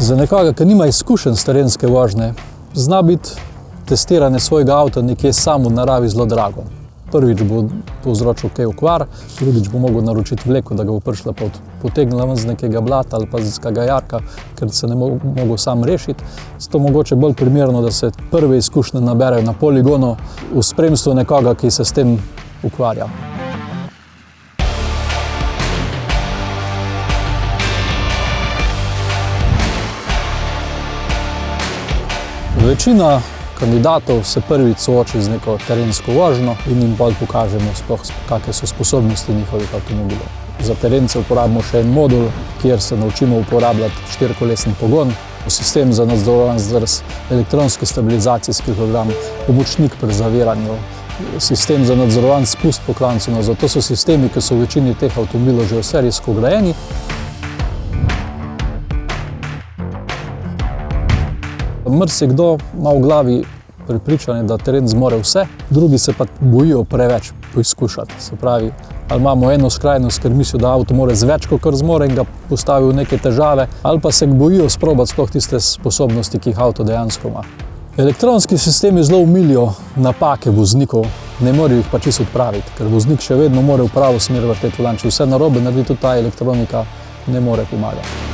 Za nekoga, ki nima izkušenj s terenske vožnje, zna biti testiranje svojega avta nekje sam v naravi zelo drago. Prvič bo povzročil kaj okvar, drugič bo mogel naročiti vleko, da ga bo prišla potegnila ven z nekega blata ali pa z kakega jarka, ker se ne mogel sam rešiti. Zato mogoče bolj primerno, da se prve izkušnje naberejo na poligonu v spremstvu nekoga, ki se s tem ukvarja. Večina kandidatov se prvič sooči z neko terensko vožnjo in jim bolj pokažemo sploh, kakšne so sposobnosti njihovih avtomobilov. Za terence uporabimo še en modul, kjer se naučimo uporabljati štirikolesni pogon, sistem za nadzorovan zdrs, elektronski stabilizacijski program, pomočnik pri zaviranju, sistem za nadzorovan spust po klancu. Zato so sistemi, ki so v večini teh avtomobilov že serijsko vgrajeni. Marsikdo ima v glavi prepričanje, da teren zmore vse, drugi se pa bojijo preveč poizkušati. Se pravi, ali imamo eno skrajnost, ker mislijo, da avto more z več, kot zmore in ga postavi v neke težave, ali pa se bojijo sprobati sploh tiste sposobnosti, ki jih avto dejansko ima. Elektronski sistemi zelo umilijo napake voznikov, ne morejo jih pa čisto odpraviti, ker voznik še vedno mora v pravo smer vrteti volan. Če vse narobe naredi, tudi ta elektronika ne more pomagati.